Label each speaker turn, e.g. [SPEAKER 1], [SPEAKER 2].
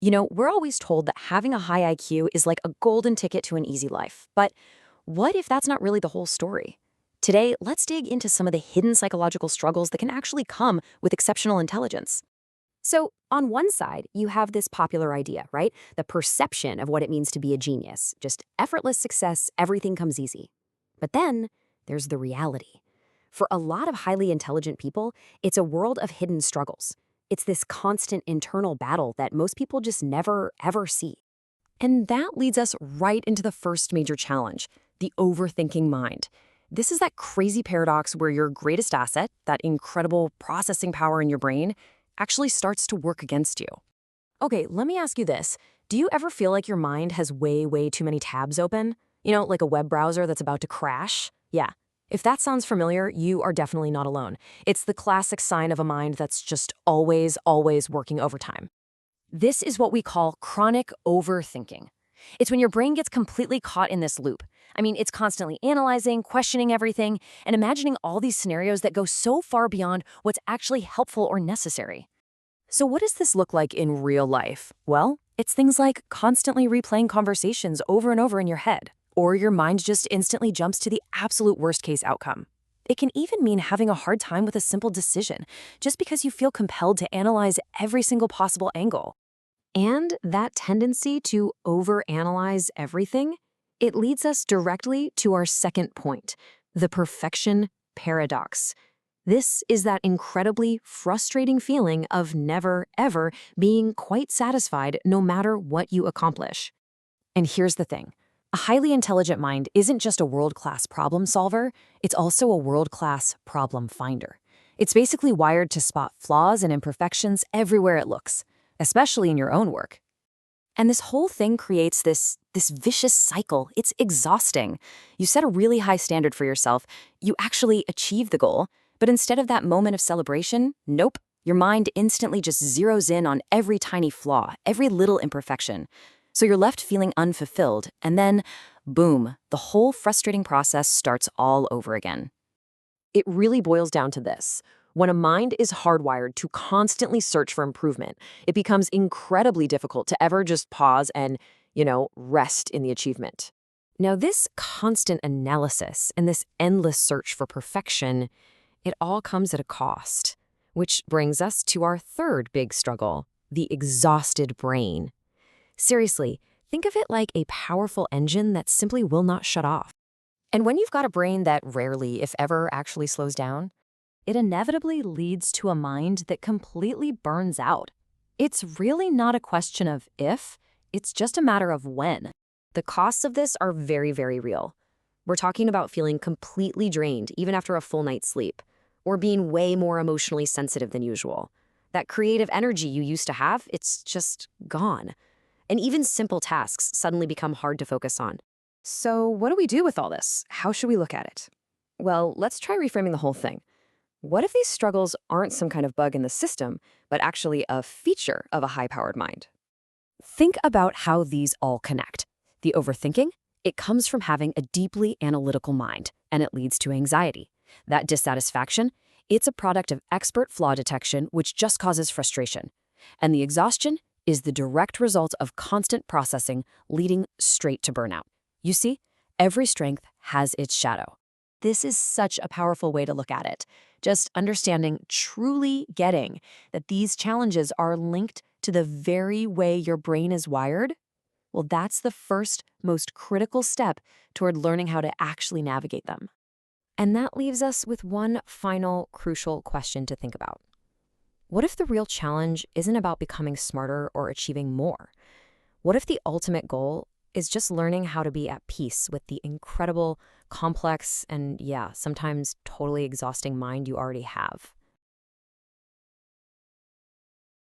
[SPEAKER 1] We're always told that having a high IQ is like a golden ticket to an easy life. But what if that's not really the whole story? Today, let's dig into some of the hidden psychological struggles that can actually come with exceptional intelligence. So, on one side, you have this popular idea, right? The perception of what it means to be a genius. Just effortless success, everything comes easy. But then, there's the reality. For a lot of highly intelligent people, it's a world of hidden struggles. It's this constant internal battle that most people just never, ever see. And that leads us right into the first major challenge, the overthinking mind. This is that crazy paradox where your greatest asset, that incredible processing power in your brain, actually starts to work against you. Okay, let me ask you this. Do you ever feel like your mind has way, way too many tabs open? Like a web browser that's about to crash? Yeah. If that sounds familiar, you are definitely not alone. It's the classic sign of a mind that's just always, always working overtime. This is what we call chronic overthinking. It's when your brain gets completely caught in this loop. I mean, it's constantly analyzing, questioning everything, and imagining all these scenarios that go so far beyond what's actually helpful or necessary. So what does this look like in real life? Well, it's things like constantly replaying conversations over and over in your head, or your mind just instantly jumps to the absolute worst-case outcome. It can even mean having a hard time with a simple decision, just because you feel compelled to analyze every single possible angle. And that tendency to overanalyze everything, it leads us directly to our second point, the perfection paradox. This is that incredibly frustrating feeling of never, ever being quite satisfied no matter what you accomplish. And here's the thing. A highly intelligent mind isn't just a world-class problem solver, it's also a world-class problem finder. It's basically wired to spot flaws and imperfections everywhere it looks, especially in your own work. And this whole thing creates this vicious cycle. It's exhausting. You set a really high standard for yourself, you actually achieve the goal, but instead of that moment of celebration, nope, your mind instantly just zeroes in on every tiny flaw, every little imperfection. So you're left feeling unfulfilled, and then, boom, the whole frustrating process starts all over again. It really boils down to this. When a mind is hardwired to constantly search for improvement, it becomes incredibly difficult to ever just pause and, rest in the achievement. Now, this constant analysis and this endless search for perfection, it all comes at a cost, which brings us to our third big struggle, the exhausted brain. Seriously, think of it like a powerful engine that simply will not shut off. And when you've got a brain that rarely, if ever, actually slows down, it inevitably leads to a mind that completely burns out. It's really not a question of if, it's just a matter of when. The costs of this are very, very real. We're talking about feeling completely drained even after a full night's sleep, or being way more emotionally sensitive than usual. That creative energy you used to have, it's just gone. And even simple tasks suddenly become hard to focus on. So what do we do with all this? How should we look at it? Well, let's try reframing the whole thing. What if these struggles aren't some kind of bug in the system, but actually a feature of a high-powered mind? Think about how these all connect. The overthinking, it comes from having a deeply analytical mind, and it leads to anxiety. That dissatisfaction, it's a product of expert flaw detection, which just causes frustration. And the exhaustion is the direct result of constant processing, leading straight to burnout. You see, every strength has its shadow. This is such a powerful way to look at it. Just understanding, truly getting that these challenges are linked to the very way your brain is wired. Well, that's the first, most critical step toward learning how to actually navigate them. And that leaves us with one final crucial question to think about. What if the real challenge isn't about becoming smarter or achieving more? What if the ultimate goal is just learning how to be at peace with the incredible, complex, and sometimes totally exhausting mind you already have?